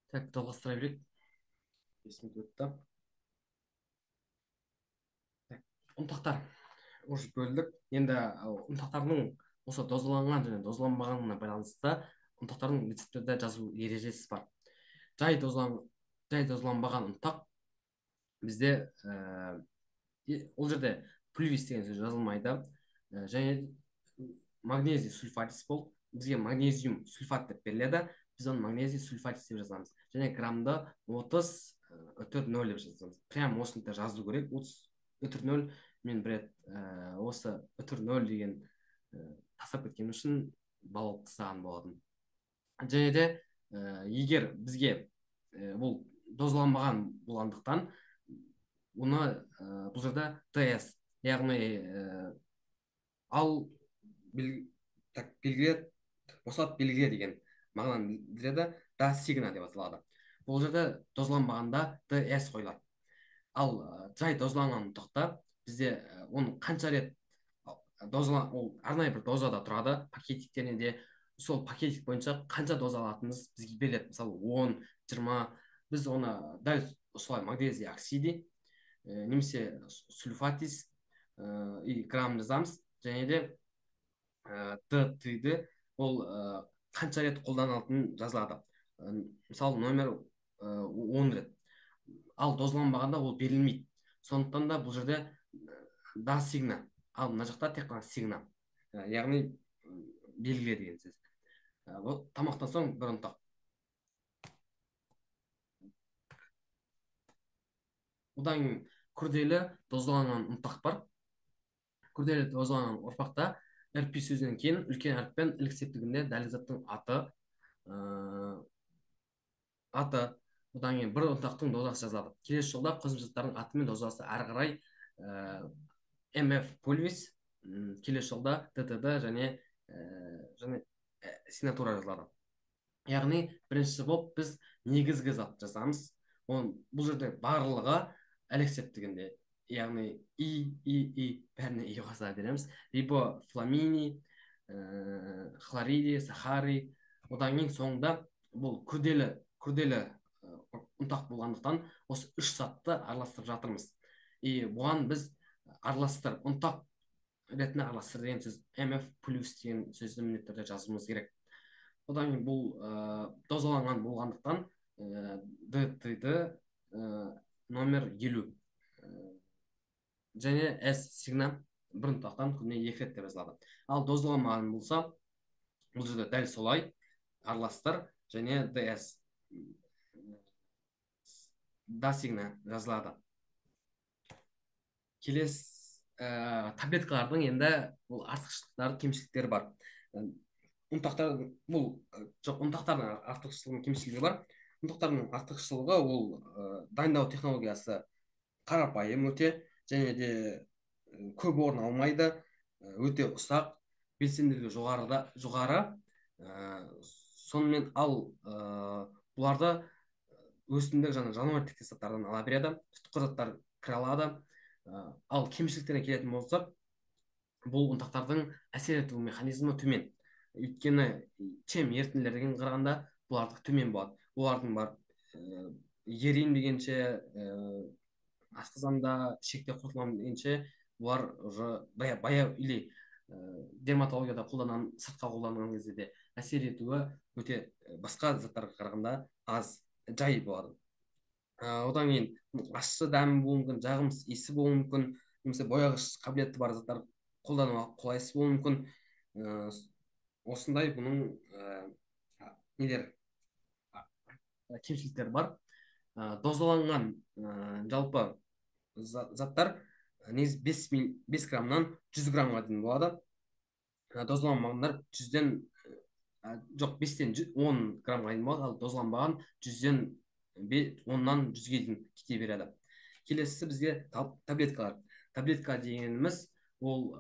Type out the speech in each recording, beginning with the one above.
Так, жалғастыра берейік. 5 минут өтті. Так, ұнтақтар уже бөлдік. Енді ұнтақтардың осы дозаланған және дозаланбағанына байланысты ұнтақтардың рецепттерде жазу ережесі бар. Жай дозалан жай дозаланбаған ұнтақ бізде ол жерде плювис деген сөз жазылмайды. Және магнезий сульфатис болып бізге магнезиум сульфат деп беріледі. Біз оны магнезий сульфатис деп жазамыз. Және граммды 30,0 деп жазамыз. Прям осында жазу керек. 30,0 мен бір рет осы 0,0 деген тастап кеткен үшін балл тастаған болатын. Және де егер бізге бұл дозаланбаған болғандықтан оны бұл жерде ТС яғни ал белгіле босат белгіле деген мағынаны білдіреді. Да сигна деп аталады. Бұл жерде дозаланбағанда ТС қойылады. Ал жай дозаланған ұнтақта бізде оны қанша рет ол арнайы бір дозада тұрады пакетиктерінде. Сол пакетик бойынша қанша доза алатынымыз бізге беріледі. Мысалы 10, 20. Біз оны дәл осылай магнезий оксиди немесе сульфатис грамм жазамыз. Және де д ол қанша рет қолданылатыны жазылады. Мысалы номер 10 рет. Ал дозаланбағанда ол берілмейді. Сондықтан да бұл жерде да сигна, ал мына жақта тек қана сигна, яғни белгіле деген сөз. Тамақтан соң бір ұнтақ. Одан кейін күрделі дозаланған ұнтақ бар. Күрделі дозаланған ұрпақта RP сөзінен кейін үлкен әріппен ілік септігінде дәліз заттың аты, одан кейін бір ұнтақтың дозасы жазылады. Келесі жолда қосымшалардың аты мен дозасы әрі қарай MF пульвис, келесі жолда ТТД және сигнатура жазылады. Яғни бірінші болып біз негізгі зат жазамыз. Бұл жерде барлығы ілік септігінде, яғни бәріне и қоса береміз. Рибофламини, хлориди, сахари. Одан кейін соңында бұл күрделі ұнтақ болғандықтан осы үш затты араластырып жатырмыз. Бұған біз араластырып ұнтақ ретінде араластыр деген сөз MF плюс деген сөзді міндетті түрде жазуымыз керек. Одан кейін бұл дозаланған болғандықтан ДТД номер 50 және S сигна бір ұнтақтан күніне 2 рет деп жазылады. Ал дозаланбаған болса, бұл жерде дәл солай араластыр және ДС да сигна жазылады. Келесі таблеткалардың енді бұл артықшылықтары, кемшіліктері бар. Ұнтақтардың артықшылығы кемшілігі бар. Ұнтақтардың артықшылығы ол дайындау технологиясы қарапайым өте, және де көп орын алмайды, өте ұсақ, белсенділігі жоғары. Сонымен ал бұларды өсімдік және жануар заттардан ала береді, түтіқыр заттар кіре алады. Ал кемшіліктеріне келетін болсақ, бұл ұнтақтардың әсер ету механизмі төмен. Өйткені чем ерітінділерге қарағанда бұлардық төмен болады. Олардың бар ерейін дегенше, асқазанда шекте құртыламын дегенше, бұлар уже баяу или дерматологияда сыртқа қолданған кезде де әсер етуі өте басқа заттарға қарағанда аз, жай болады. Одан кейін ащы дәмі болуы мүмкін, жағымсыз иісі болуы мүмкін, немесе бояғыш қабілеті бар заттар қолдануға қолайсыз болуы мүмкін. Осындай бұның кемшіліктері бар. Дозаланған жалпы заттар 5 граммнан 100 граммға дейін болады. Дозаланбағандар 5-тен 10 граммға дейін болады, ал дозаланбаған 10-нан 100-ге дейін кете береді. Келесісі бізге таблеткалар. Таблетка дегеніміз ол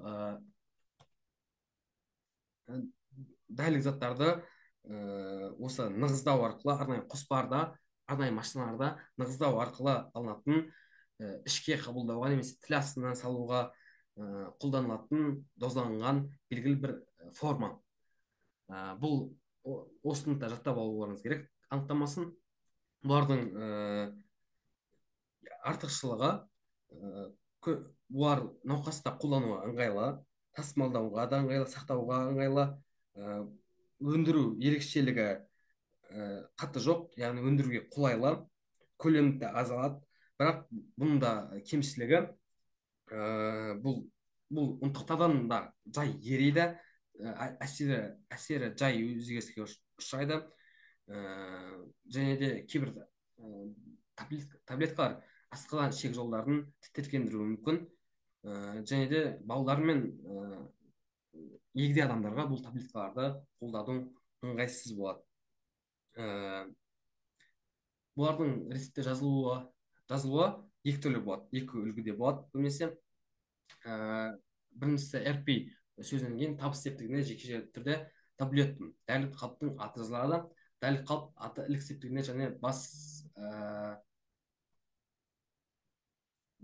дәрілік заттарды осы нығыздау арқылы, арнайы қоспаларда, арнайы машиналарда нығыздау арқылы алынатын, ішке қабылдауға немесе тіл астына салуға қолданылатын дозаланған белгілі бір форма. Бұл осыны да жаттап алуларыңыз керек, анықтамасын. бұлардың артықшылығы бұлар науқаста қолдануға ыңғайлы, тасымалдауға да ыңғайлы, сақтауға ыңғайлы. ә, өндіру ерекшелігі қатты жоқ, яғни өндіруге қолайлы, көлемі де аз алады. Бірақ бұның да кемшілігі, бұл ұнтақтардан да жай ериді, әсері жай өзгеріске ұшырайды. Және де кейбір таблеткалар асқазан ішек жолдарын тітіркендіруі мүмкін. Және де балалар мен егде адамдарға бұл таблеткаларды қолдану ыңғайсыз болады. Бұлардың рецепте жазылуы екі түрлі болады, екі үлгіде болады көбінесе. Біріншісі РП сөзінен кейін табыс септігіне жеке түрде таблетпін. Дәрілік қалыптың аты жазылады. Дәрілік қалып аты ілік септігіне және бас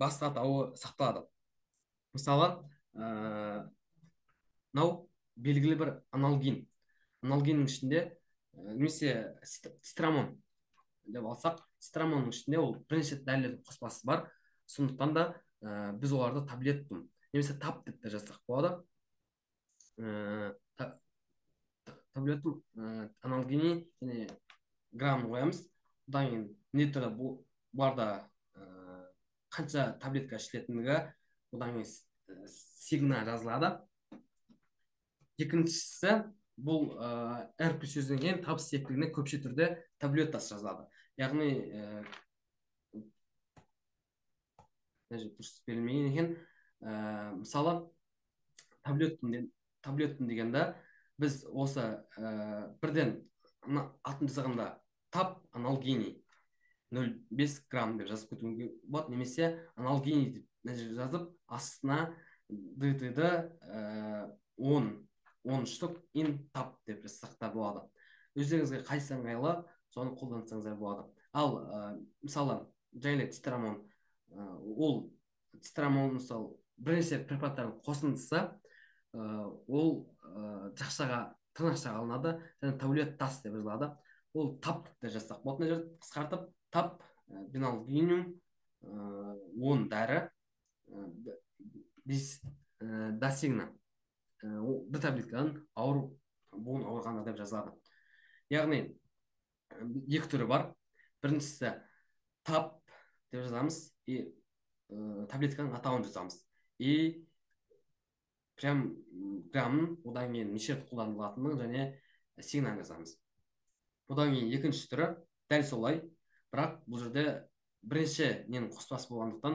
атауы сақталады. Мысалы, мынау белгілі бір аналгин. Аналгиннің ішінде немесе цитрамон деп алсақ, цитрамонның ішінде ол бірнеше дәрілер қоспасы бар. Сондықтан да біз оларды таблетпін немесе тап деп те жазсақ болады. Таблетпін аналгини және грамм қоямыз. Одан кейін міндетті бұларда қанша таблетка ішілетіндігі, одан кейін сигна жазылады. Екіншісі, бұл РП сөзінен кейін табыс септігіне көпше түрде таблетасы жазылады. Яғни дұрыс берілмеген екен. Мысалы, таблетпін дегенде біз осы бірден атын жазғанда тап аналгиний 0,5 грамм деп жазып кетуге болады, немесе аналгиний деп жазып астына ДТ-ді 10 штук ин тап деп жазсақ та болады. Өздеріңізге қайсысы ыңғайлы, соны қолдансаңыздар болады. Ал мысалы жайлы цитрамон, ол цитрамон мысалы бірнеше препараттардың қосындысы, ол тырнақшаға алынады және таблет тас деп жазылады. Ол тап деп жазсақ болады, мына жерде қысқартып тап беналгиниум 10 дәрі досигна бір таблеткадан буын ауырғанда деп жазылады. Яғни екі түрі бар. Біріншісі тап деп жазамыз и таблетканың атауын жазамыз. И прям граммын, одан кейін неше рет қолданылатынын және сигнал жазамыз. Одан кейін екінші түрі дәл солай, бірақ бұл жерде бірінші ненің қоспасы болғандықтан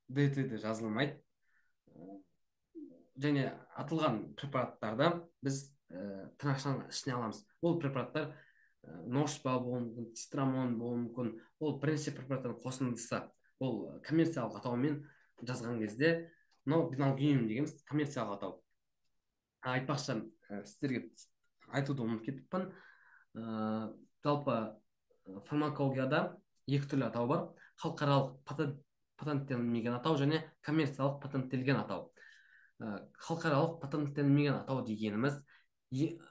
ДТ-де жазылмайды. Және атылған препараттарды біз тырнақшаның ішіне аламыз. Ол препараттар ношпа болуы мүмкін, цитрамон болуы мүмкін. Ол бірінші препараттардың қосындысы. Ол коммерциялық атаумен жазған кезде, мынау беналгиниум дегеніміз коммерциялық атау. Айтпақшы, сіздерге айтуды ұмытып кетіппін. Жалпы фармакологияда екі түрлі атау бар: халықаралық патенттелмеген атау және коммерциялық патенттелген атау. Халықаралық патенттелмеген атау дегеніміз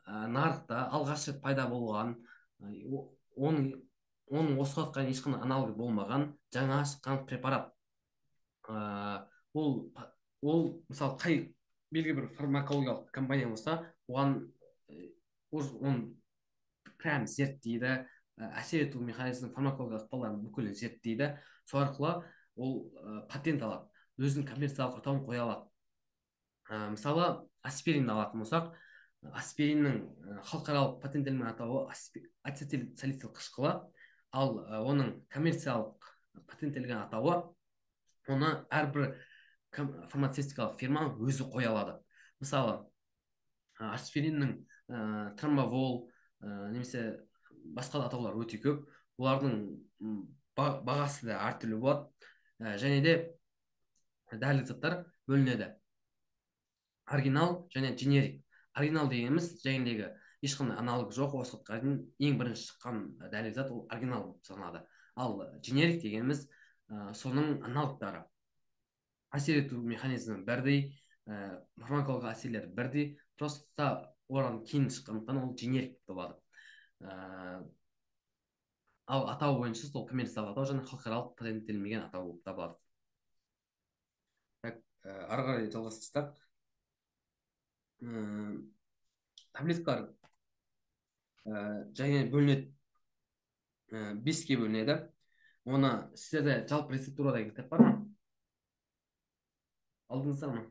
нарықта алғаш рет пайда болған, оның осы уақытқа дейін ешқандай аналогы болмаған жаңа шыққан препарат. Ол мысалы қай белгілі бір фармакологиялық компания болса, оны прям зерттейді, әсер ету механизмін, фармакологиялық ықпалдарын бүкілін зерттейді. Сол арқылы ол патент алады, өзінің коммерциялық атауын қоя алады. Мысалы, аспирин алатын болсақ, аспириннің халықаралық патенттелген атауы ацетил салицил қышқылы, ал оның коммерциялық патенттелген атауы оны әрбір фармацевтикалық фирма өзі қоя алады. Мысалы, аспириннің тромбовол немесе басқа атаулар өте көп. Олардың бағасы да әртүрлі болады. Және де дәрілік заттар бөлінеді: оригинал және дженерик. Оригинал дегеніміз жәйіндегі ешқандай аналог жоқ, осы уақытқа дейін ең бірінші шыққан дәрілік зат, ол оригинал болып саналады. Ал дженерик дегеніміз соның аналогтары. Әсер ету механизмі бірдей, фармакологиялық әсерлері бірдей, просто одан кейін шыққандықтан ол дженерик болады. ал атауы бойынша сол коммерциялық атау және халықаралық патенттелмеген атау болып табылады. Так, ары қарай жалғастырсақ, таблеткалар және бөлінеді, беске бөлінеді. Оны сіздерде жалпы рецептура деген кітап бар ма? Алдыңыздар ма?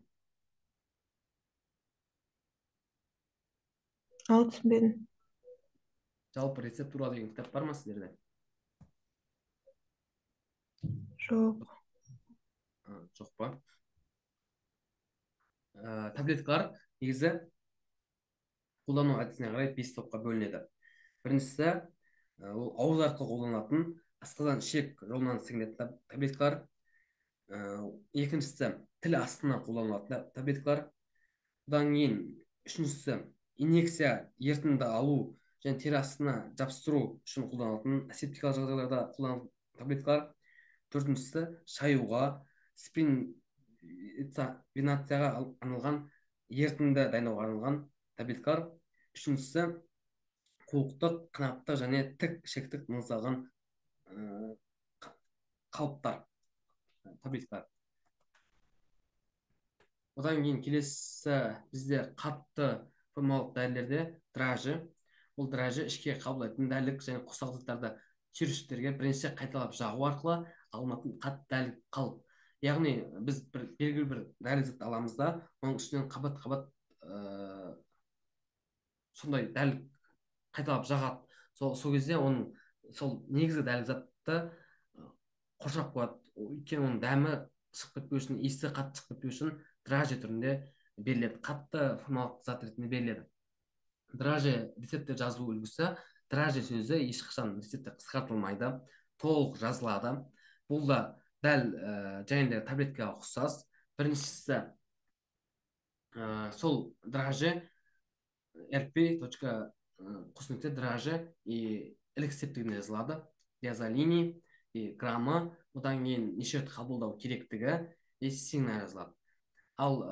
Ал түсінбедім. Жалпы рецептура деген кітап бар ма сіздерде? Жоқ. Жоқ па? Таблеткалар негізі қолдану әдісіне қарай 5 топқа бөлінеді. Біріншісі, ол ауыз арқылы қолданылатын асқазан ішек жолынан сіңіретін таблеткалар. Екіншісі, тіл астына қолданылатын таблеткалар. Одан кейін үшіншісі, инъекция ерітінді алу және тері астына жабыстыру үшін қолданылатын асептикалық жағдайларда қолданылатын таблеткалар. Төртіншісі, шаюға, винацияға арналған ерітінді дайындауға арналған таблеткалар. Үшіншісі, қуықтық, қанаттық және тік ішектік маңызды қалыптар таблеткалар. Одан кейін келесі бізде қатты формалық дәрілерде дражи. Ол дражи ішке қабылдайтын дәрілік және қосақ заттарды түйіршіктерге бірнеше қайталап жағу арқылы алынатын қатты дәрілік қалып. Яғни біз белгілі бір дәрілік зат аламыз да, оның үстінен қабат-қабат сондай дәрілік қайталап жағады. Сол кезде оның сол негізгі дәрілік затты қоршап қояды. Өйткені оның дәмі шығып кетпеу үшін, иісі қатты шығып кетпеу үшін драже түрінде беріледі, қатты формалық зат ретінде беріледі. Драже рецептте жазу үлгісі, драже сөзі ешқашан рецептте қысқартылмайды, толық жазылады. Бұл да дәл және таблеткаға ұқсас. Біріншісі, сол драже rp. драже и элексептігінде жазылады, диазолини граммы, одан кейін неше рет қабылдау керектігі сигна жазылады. Ал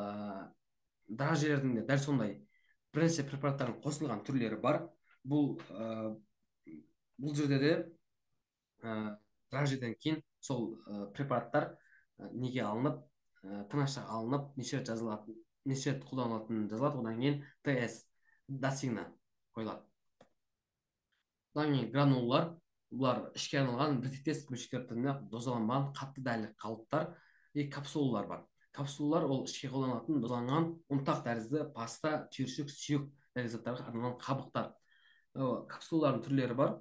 дражелердің де дәл сондай бірнеше препараттардың қосылған түрлері бар. Бұл жерде де дражеден кейін сол препараттар неге алынып, тыңаша алынып, неше рет жазылатын, неше рет қолданылатын жазылады. Одан кейін ТС досигна қойылады. Одан кейін гранулалар, бұлар ішке арналған біртектес бөлшектер түрінде дозаланбаған қатты дәрілік қалыптар. Капсулалар бар. Капсулалар ол ішке қолданылатын дозаланған ұнтақ тәрізді паста, түйіршік, сүйек дәрілік заттарға арналған қабықтар. Капсулалардың түрлері бар.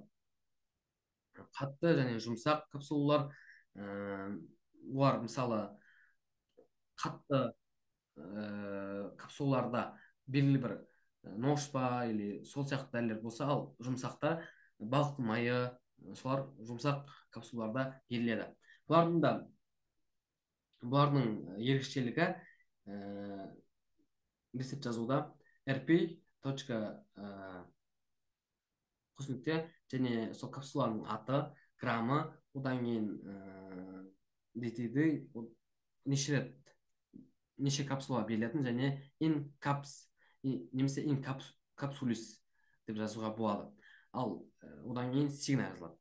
Қатты және жұмсақ капсулалар. Олар мысалы қатты капсулаларда белгілі бір ношпа или сол сияқты дәрілер болса, ал жұмсақта балық майы, солар жұмсақ капсулаларда беріледі. Бұлардың ерекшелігі рецепт жазуда rp. және сол капсуланың аты, граммы, одан кейін неше капсула берілетін және немесе инкапсулис деп жазуға болады. Ал одан кейін сигна жазылады.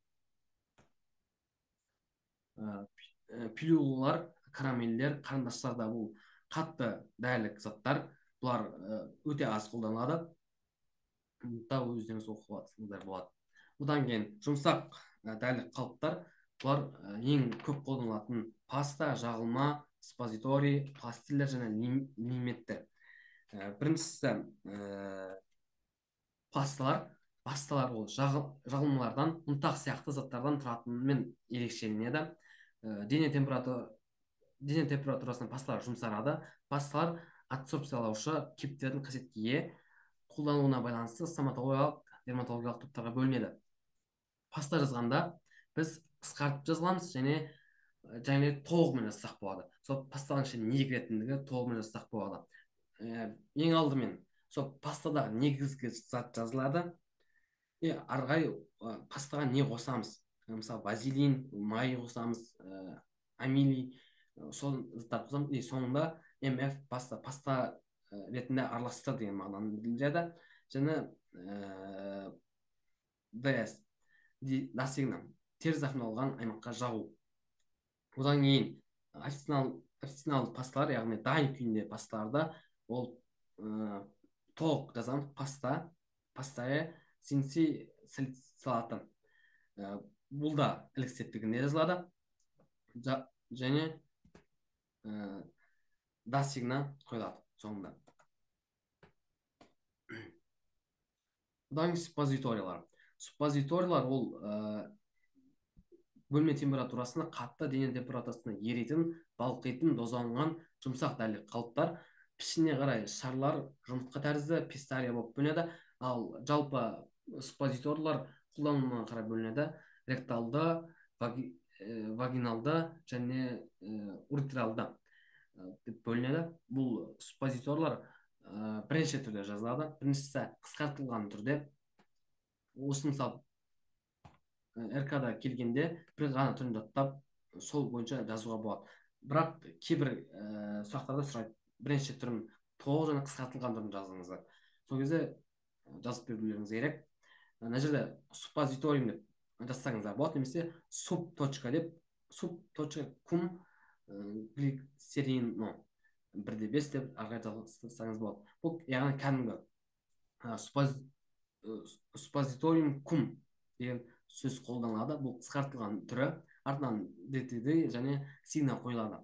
Пилюлалар, карамельдер, қарындаштарда бұл қатты дәрілік заттар. Бұлар өте аз қолданылады. Да өздеріңіз оқып алсаңыздар болады. Одан кейін жұмсақ дәрілік қалыптар. Бұлар ең көп қолданылатын паста, жағылма, спозиторий, пластирлер және лимиттер. Біріншісі пасталар ол жағылмалардан, ұнтақ сияқты заттардан тұратынымен ерекшеленеді. Дене температурасына пасталар жұмсарады. Пасталар адсорбциялаушы кептердің қасиетке ие, қолдануына байланысты стоматологиялық, дерматологиялық топтарға бөлінеді. Паста жазғанда біз қысқартып жазыламыз және толығымен жазсақ болады. Сол пастаның ішіне не кіретіндігі толығымен жазсақ болады. Ең алдымен сол пастадағы негізгі зат жазылады. Ары қарай пастаға не қосамыз? Мысалы базилин, май қосамыз, амилий, сол заттар қосамыз. Соңында МФ паста ретінде араластыр деген мағынаны білдіреді. Және ДС достигнам теріс зақымдалған аймаққа жағу. Одан кейін официналды пасталар, яғни дайын күйінде пасталарда ол толық жазамыз пастая синси салатын. Бұл да ілік септігінде жазылады. Және достигна қойылады соңында. Одан суппозиториялар. Суппозиториялар ол бөлме температурасында қатты дене температурасына еритін, балқитын, дозаланған жұмсақ дәлік қалыптар. Пішіне қарай шарлар жұмыртқа тәрізді пистария болып бөлінеді. Ал жалпы суппозиториялар қолданылуына қарай бөлінеді. Ректалды, вагиналды және уретралды деп бөлінеді. Бұл суппозиториялар бірнеше түрде жазылады. Біріншісі қысқартылған түрде. Осы мысалы РК-да келгенде бір ғана түрін жаттап, сол бойынша жазуға болады. Бірақ кейбір сұрақтарда сұрайды, бірнеше түрін толық және қысқартылған түрін жазыңыздар. Сол кезде жазып берулеріңіз керек. Мына жерде суппозиторий деп жазсаңыздар болады, немесе суп точка деп суп.кум глицерино 1,5 деп ары қарай жазсаңыз болады. Бұл яғни кәдімгі суппозиториум кум деген сөз қолданылады. Бұл қысқартылған түрі, артынан ДТД және сигна қойылады.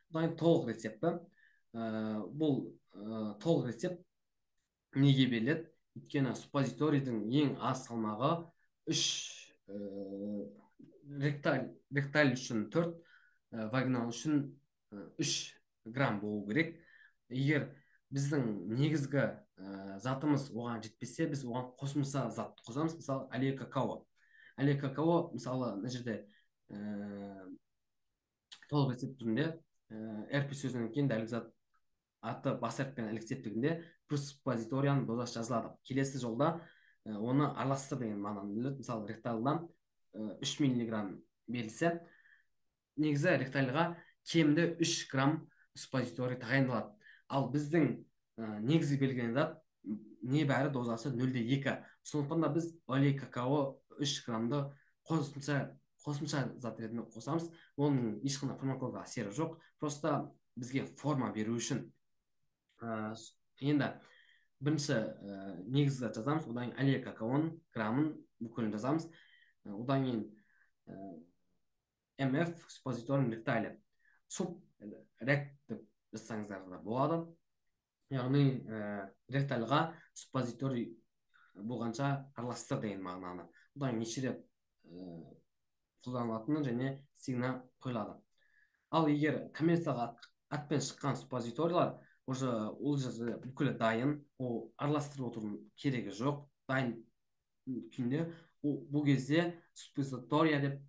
Бұдан толық рецепті. Бұл толық рецепт неге беріледі? Өйткені суппозиторийдің ең аз салмағы 3 ректаль үшін 4, вагинал үшін 3 грамм болу керек. Егер біздің негізгі затымыз оған жетпесе, біз оған қосымша зат қосамыз. Мысалы, әлия какао. Әлия какао, мысалы, мына жерде толық рецепт түрінде RP сөзінен кейін дәлік зат аты бас әріппен ілік септігінде суппозиторияның дозасы жазылады. Келесі жолда оны араластыр деген мағынаны білдіреді. Мысалы, ректальдан 3 миллиграмм берілсе, негізі ректальға кемінде 3 грамм суппозиторий тағайындалады. Ал біздің негізі белгіленген зат небәрі дозасы 0,2. Сондықтан да біз әлия какао 3 граммды қосымша зат ретінде қосамыз. Оның ешқандай фармакологиялық әсері жоқ. Просто бізге форма беру үшін. Енді бірінші негізі жазамыз, одан кейін әлия какаоның граммын бүкілін жазамыз. Одан кейін МФ суппозиториум ректале. Суп рект деп жазсаңыздар да болады. Яғни ректальға суппозиторий болғанша араластыр деген мағынаны. Одан неше рет қолданылатыны және сигна қойылады. Ал егер коммерциялық атпен шыққан суппозиториялар уже ол жерде бүкілі дайын, ол араластырып отырудың керегі жоқ, дайын күйінде. Бұл кезде суппозитория деп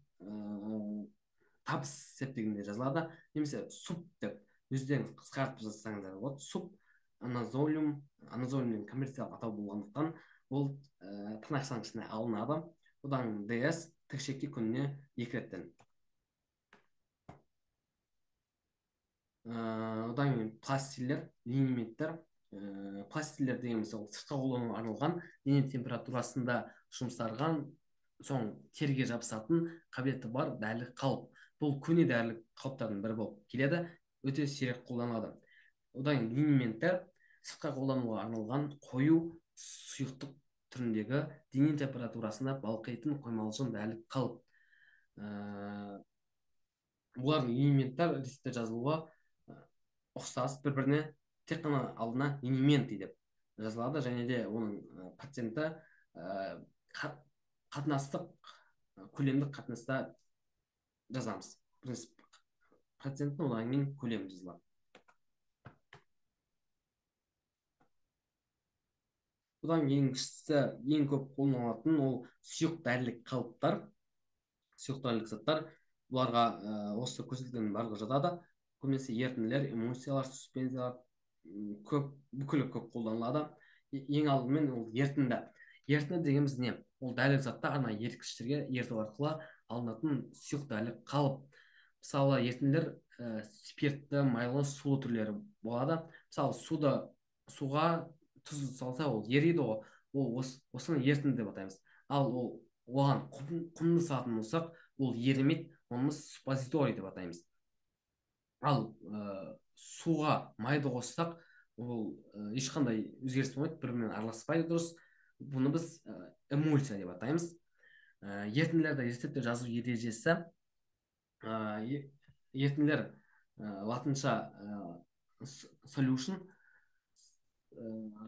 табыс септігінде жазылады, немесе суп деп өздеріңіз қысқартып жазсаңыздар болады. Суп аназолиум коммерциялық атау болғандықтан ол тырнақшаның ішіне алынады. Одан ДС тікшекке күніне 2 реттен. Одан кейін пластиллер, линементтер. Пластиллер дегеніміз ол сыртқа қолдануға арналған, дене температурасында жұмсарған, соң терге жабысатын қабілеті бар дәрілік қалып. Бұл көне дәрілік қалыптардың бірі болып келеді, өте сирек қолданылады. Одан кейін линементтер сыртқа қолдануға арналған қою сұйықтық түріндегі дене температурасында балқитын қоймалжың дәрілік қалып. Бұлардың линементтер рецептте жазылуға ұқсас, бір-біріне тек қана алдына линементы деп жазылады, және де оның проценті қатынастық көлемдік қатынаста жазамыз. Процентін одан кейін көлем жазылады. Бұдан кішісі, ең көп қолданылатын ол сұйық дәрілік қалыптар, сұйық дәрілік заттар. Бұларға осы көрсетілген барлығы жатады. Көбінесе ерітінділер, эмульсиялар, суспензиялар бүкілі көп қолданылады. Ең алдымен ол ерітінді. Ерітінді дегеніміз не? Ол дәрілік заттар арнайы еріткіштерге ерту арқылы алынатын сұйық дәрілік қалып. Мысалы, ерітінділер спиртті, майлы, сулы түрлері болады. Мысалы, суға тұз салса, ол ериді, ол осыны ерітінді деп атаймыз. Ал ол оған құмды салатын болсақ, ол ерімейді, оны біз суппозиторий деп атаймыз. Ал суға майды қоссақ, ол ешқандай өзгеріс болмайды, бір бірімен араласпайды дұрыс. Бұны біз эмульсия деп атаймыз. Ерітінділерді рецептте жазу ережесі, ерітінділер латынша solution,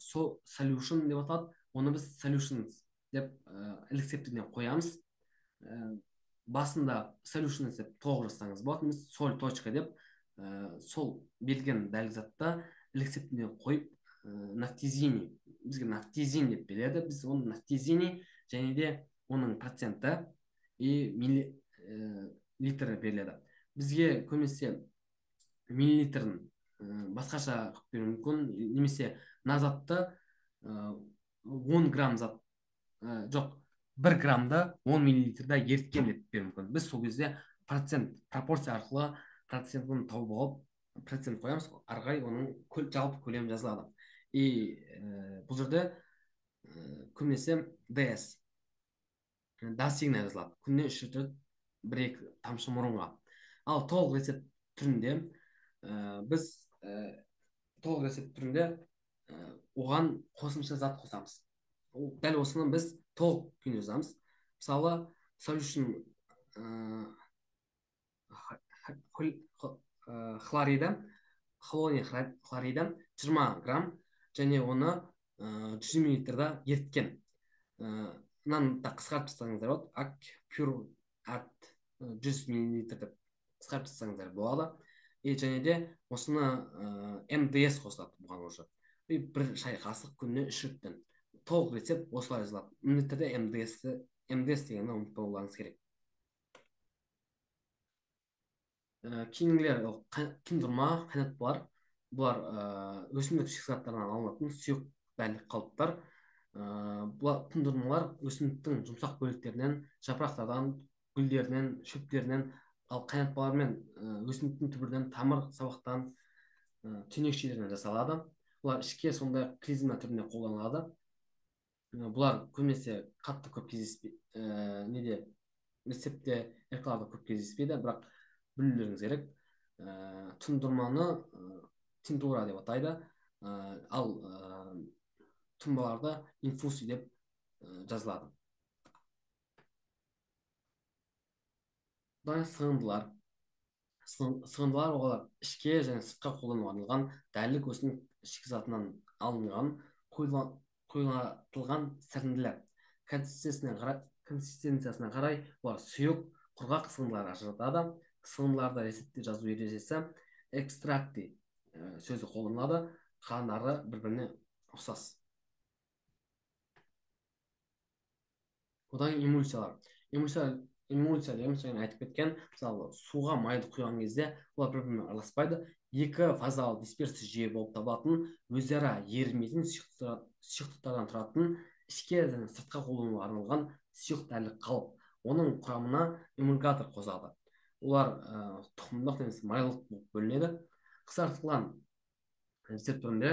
сол solution деп аталады. Оны біз solutions деп элексептігіне қоямыз. Басында solution деп тоғыз жазсаңыз болады. Біз соль точка деп сол берілген дәлік затта элексептігіне қойып нафтизини, бізге нафтизин деп береді. Біз оны нафтизини және де оның проценті литрі беріледі. Бізге көмесе миллилитрін басқаша қылып беруі мүмкін, немесе мына затты 10 грамм зат жоқ, 1 граммды 10 миллилитрда еріткен деп беруі мүмкін. Біз сол кезде процент пропорция арқылы процентін тауып алып, процент қоямыз, арғай оның жалпы көлемі жазылады. Бұл жерде көмесе ds дасигна жазылады. Күніне 3 литр 1-2 тамшы мұрынға. Ал толық рецепт түрінде біз оған қосымша зат қосамыз. Дәл осыны біз толық күйінде жазамыз. Мысалы, solution хлориді, хлоний хлориді 20 грамм және оны 100 миллилитрда еріткен. Мынаны да қысқартып тастаңыздар болады. Ак пюр ат 100 миллилитр деп қысқартып тастаңыздар болады. Және де осыны МДС қосылады бұған уже. Бір шай қасық күніне 3 реттен. Толық рецепт осылай жазылады. Міндетті түрде МДС дегенді ұмытпауларыңыз керек. Кейінгілер тұндырма, қайнатпалар. Бұлар өсімдік шикізаттарынан алынатын сұйық дәлік қалыптар. Бұл тұндырмалар өсімдіктің жұмсақ бөліктерінен, жапырақтардан, гүлдерінен, шөптерінен, ал қайнатпалар мен өсімдіктің түбірінен, тамыр, сабақтан, түйнекшелерінен жасалады. Бұлар ішке сондай клизма түрінде қолданылады. Бұлар көмесе қатты көп кездеспейді, рецептте эркларда көп кездеспейді, бірақ білулеріңіз керек. Тұндырманы тинтура деп атайды, ал тұнбаларды инфуси деп жазылады. Бұдан сығындылар. Сығындылар олар ішке және сыртқа қолдануға арналған дәрілік өсімдік шикізатынан алынған қойнатылған сіріңділер. Консистенциясына қарай олар сұйық, құрғақ сығындылар ажыратады. Сығындыларды рецептте жазу ережесі экстракти сөзі қолданылады. Қалғандары бір-біріне ұқсас. Одан эмульсиялар. Эмульсия дегеніміз жаңа айтып кеткен, мысалы суға майды құйған кезде олар бір-бірімен араласпайды. Екі фазалы дисперсия жүйе болып табылатын, өзара ерімейтін сұйықтықтардан тұратын, ішке және сыртқа қолдануға арналған сұйық дәрілік қалып. Оның құрамына эмульгатор қосады. Олар тұқымдық немесе майлық болып бөлінеді. Қысқартылған рецепт түрінде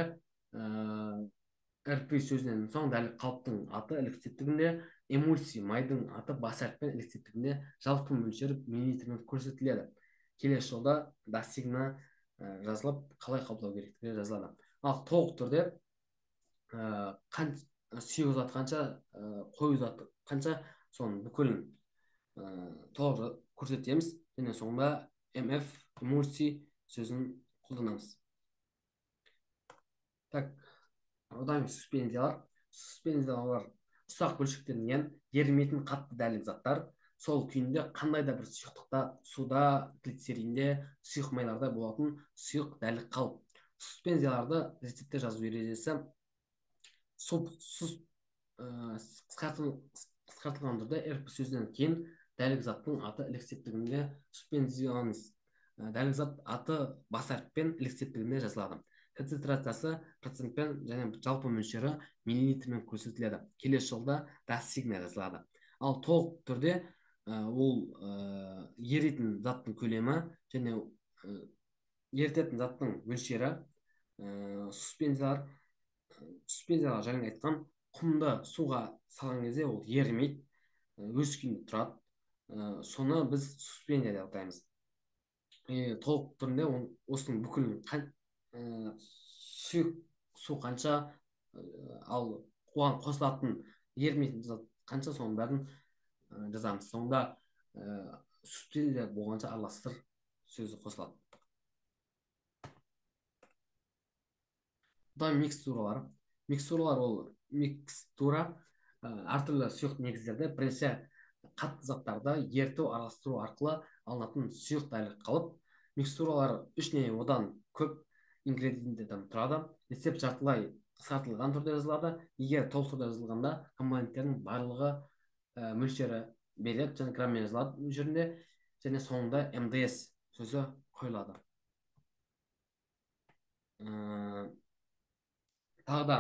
РП сөзінен соң дәлік қалыптың аты элексептігінде, эмульсий майдың аты бас әріппен, элексептігінде жалпы мөлшері миллилитрмен көрсетіледі. Келесі жолда дасигна жазылып, қалай қабылдау керектігі жазылады. Ал толық түрде сұйық зат қанша, қою зат қанша, соның бүкілін толық көрсетеміз. Және соңында МФ, эмульсий сөзін қолданамыз. Одан суспензиялар. Суспензиялар ұсақ бөлшектерінен ерімейтін қатты дәлік заттар. Сол күйінде қандай да бір сұйықтықта, суда, глицеринде, сұйық майларда болатын сұйық дәлік қалып. Суспензияларды рецептте жазу ережесі қысқартылған түрде РП сөзінен кейін дәлік заттың аты элексептігінде суспензионис. Дәлік зат аты бас әріппен элексептігінде жазылады. Концентрациясы процентпен және жалпы мөлшері миллилитрмен көрсетіледі. Келесі жолда дасигна жазылады. Ал толық түрде ол еритін заттың көлемі және ерітетін заттың мөлшері. Суспензиялар жаңа айтқан, құмды суға салған кезде ол ерімейді. өз күйінде тұрады. Соны біз суспензия деп атаймыз. Толық түрінде осының бүкіл сұйық су қанша, ал оған қосылатын ерімейтін зат қанша, соның бәрін жазамыз. Соңында суспензия болғанша араластыр сөзі қосылады. Бұдан микстуралар ол микстура әртүрлі сұйық негіздерді бірінші қатты заттарды ерту араластыру арқылы алынатын сұйық дәлік қалып. Микстуралар үш не одан көп ингредиенттен тұрады. Рецепт жартылай қысқартылған түрде жазылады. Егер толық түрде жазылғанда компоненттердің барлығы мөлшері беріледі және граммен жазылады мөлшерінде, және соңында МДС сөзі қойылады. Тағы да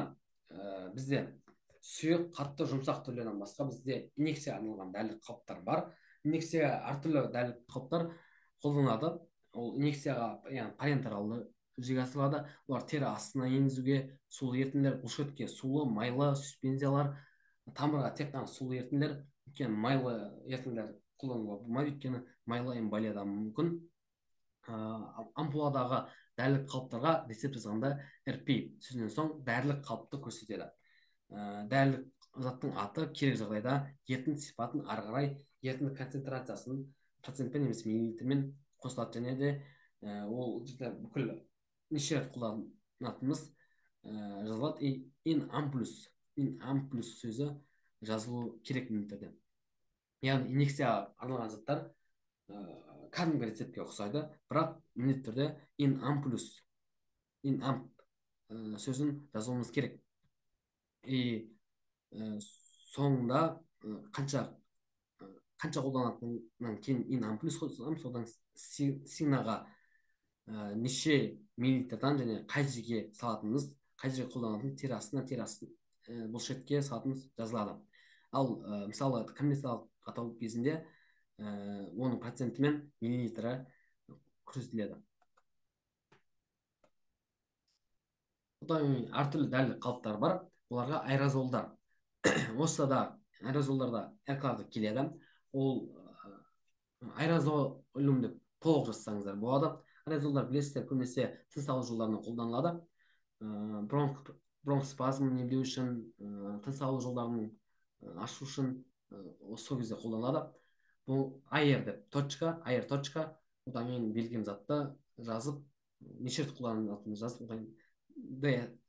бізде сұйық, қатты, жұмсақ түрлерінен басқа бізде инъекцияға арналған дәлік қалыптар бар. Инъекцияға әртүрлі дәлік қалыптар қолданылады. Ол инъекцияға парентералды жүзеге асырылады. Олар тері астына енгізуге, сулы ерітінділер, бұлшықетке сулы, майлы суспензиялар, тамырға тек қана сулы ерітінділер, өйткені майлы ерітінділер қолдануға болмайды, өйткені майлы эмболия мүмкін. Ампуладағы дәрілік қалыптарға рецепт жазғанда РП сөзінен соң дәрілік қалыпты көрсетеді. Дәрілік заттың аты керек жағдайда ерітінді сипатын ары қарай ерітінді концентрациясын процентпен немесе миллилитрмен қосылады, және де ол бүкіл неше рет қолданатынымыз жазылады. ин амплюс сөзі жазылу керек минуттерде. Яғни инъекцияға арналған заттар кәдімгі рецептке ұқсайды, бірақ міндетті түрде ин амп сөзін жазуымыз керек. Соңында қанша қолданатыннан кейін ин амплюс қосамыз, содан сигнаға неше миллилитрдан және қай жерге салатынымыз, қай жерге қолданатын, тері астына, бұлшықетке салатынымыз жазылады. Ал мысалы коммерциялық атау кезінде оның процентімен миллилитрі көрсетіледі. Бұдан әртүрлі дәлік қалыптар бар. Оларға аэрозолдар. Осы да аэрозолдарда әрқаларды келеді. Ол аэрозолюм деп толық жазсаңыздар болады. Аэрозолдар білесіздер, көбінесе тыныс алу жолдарында қолданылады. Бронхоспазм емдеу үшін, тыныс алу жолдарын ашу үшін сол кезде қолданылады. Бұл аэр деп аэр точка, одан кейін берілген затты жазып, неше рет қолданылатынын жазып, одан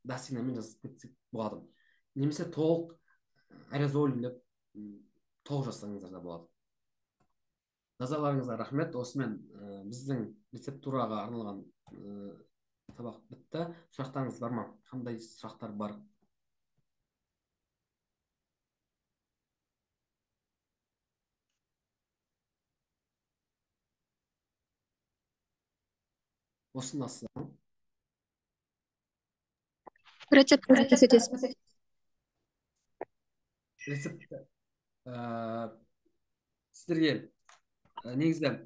да сигнамен жазып кетсек болады. Немесе толық аэрозоль деп толық жазсаңыздар да болады. Назарларыңызға рахмет. Осымен біздің рецептураға арналған сабақ бітті. Сұрақтарыңыз бар ма? Қандай сұрақтар бар? Осындасыз. Рецептті көрсетесіз. Рецепт сіздерге негізі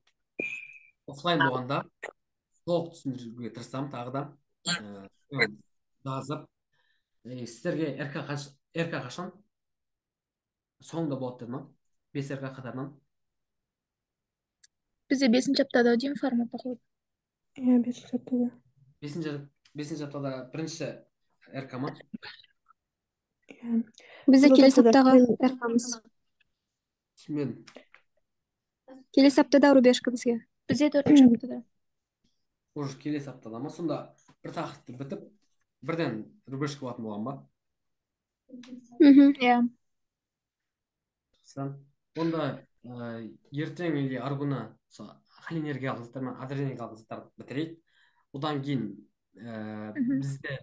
офлайн болғанда толық түсіндіруге тырысамын. Тағы да жазып, сіздерге РК қашан соңында болады деді ма? 5 РК қатарынан. Бізде 5-ші аптада аудио форматта қойды. Иә, 5-ші аптада. 5-ші аптада бірінші РК ма? Иә. Бізде келесі аптаға РК-мыз. Түсінбедім. Келесі аптада рубежка бізге. Бізде 4-ші аптада. Уже келесі аптада ма? Сонда бір тақырыпты бітіп, бірден рубежка болатын болған ба? Иә. Онда ертең или аргуна холинергиялық заттар мен адренергиялық заттарды бітірейік. Одан кейін бізде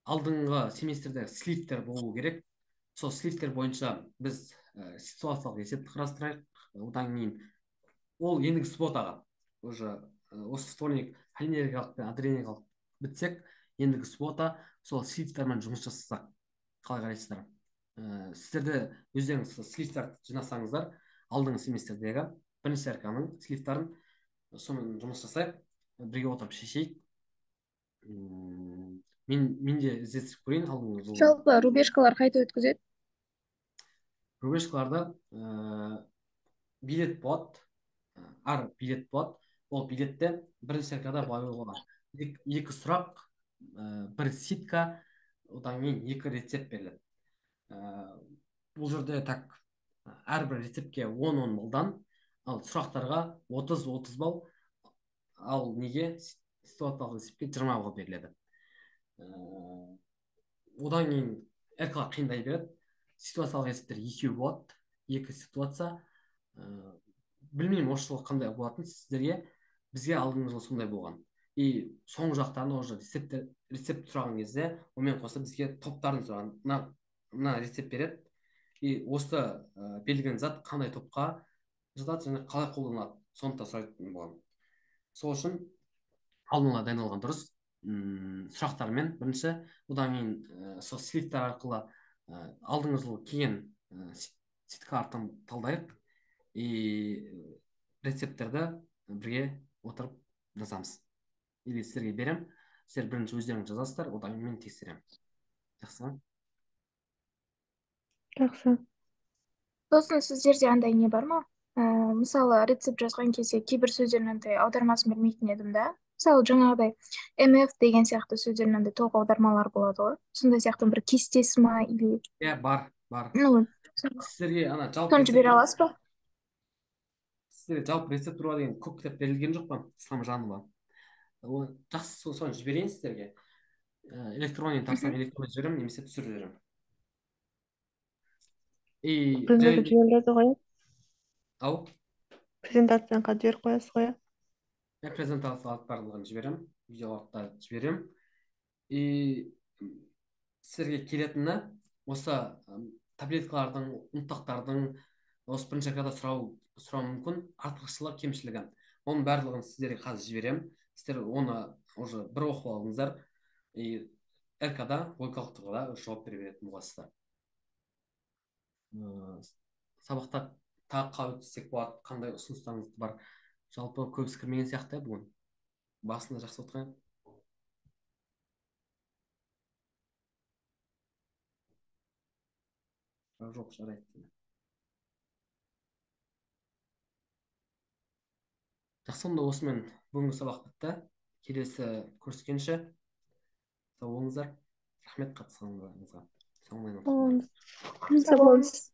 алдыңғы семестрде слиптер болу керек. Сол слиптер бойынша біз ситуациялық есепті қарастырайық. Одан кейін ол ендігі субботаға уже осы вторник холинергиялық пен адренергиялық бітсек, ендігі суббота сол слиптермен жұмыс жасасақ қалай қарайсыздар? Сіздерді өздеріңіз слифтар жинасаңыздар, алдыңғы семестрдегі бірінші РК-ның слифтарын сонымен жұмыс жасайық, бірге отырып шешейік. Мен де іздестіріп көрейін алдыңғы жылы. Жалпы рубежкалар қайта өткізеді? рубашкаларда билет болады. Әр билет болады. Ол билетте бірінші аркада былай қойған. Екі сұрақ, бір ситка, одан кейін екі рецепт беріледі. Бұл жерде так әрбір рецептке 10 балдан, ал сұрақтарға 30 балл, ал неге ситуациялық есепке 20 балл беріледі. Одан кейін әркала қиындай береді. Ситуациялық есептер екеу болады, екі ситуация. Білмеймін осы жылы қандай болатын сіздерге, бізге алдыңғы жылы сондай болған. И соңғы жақтарында уже рецепт сұраған кезде онымен қоса бізге топтарын сұраған. Мына рецепт береді. И осы берілген зат қандай топқа жатады және қалай қолданылады, соны да сұрайтын болған. Сол үшін алдын ала дайындалған дұрыс. Сұрақтармен бірінші, одан кейін сол слиптер арқылы алдыңғы жылы келген ситкалардан талдайық и рецепттерді бірге отырып жазамыз. Или сіздерге берем, сіздер бірінші өздеріңіз жазасыздар, одан кейін мен тексеремін. Жақсы ма? Жақсы. Сосын сіздерде андай не бар ма? Мысалы рецепт жазған кезде кейбір сөздердің андай аудармасын білмейтін едім да. Мысалы жаңағыдай МФ деген сияқты сөздердің андай толық аудармалар болады ғой. Сондай сияқты бір кестесі ма или Бар. ну Сіздерге соны жібере аласыз ба? Сіздерге жалпы рецепт туралы деген көп кітап берілген жоқ па? Исламжанова. Жақсы, соны жіберейін сіздерге. Электронный тапсам электронный жіберемін, немесе түсіріп жіберемін. И Презентация жіберіледі ғой. ау, Презентацияны қазір жіберіп қоясыз ғой. мен презентациялық барлығын жіберемін, видеоларды да жіберемін. И сіздерге келетіні осы таблеткалардың, ұнтақтардың осы бірінші аркада сұрау мүмкін артықшылығы, кемшілігі. Оның барлығын сіздерге қазір жіберемін. Сіздер оны уже бір оқып алыңыздар. И РКда логикалық тұрғыда жауап бере беретін боласыздар. Сабақта тағы қалай өтсек болады, қандай ұсыныстарыңыз бар? Жалпы көп кірмеген сияқты бүгін. Басында жақсы отырған. Жоқ, жарайды. Жақсы, онда осымен бүгінгі сабақ бітті. Келесі көріскенше сау болыңыздар. Рахмет қатысқаныңызға. Сау болыңыз.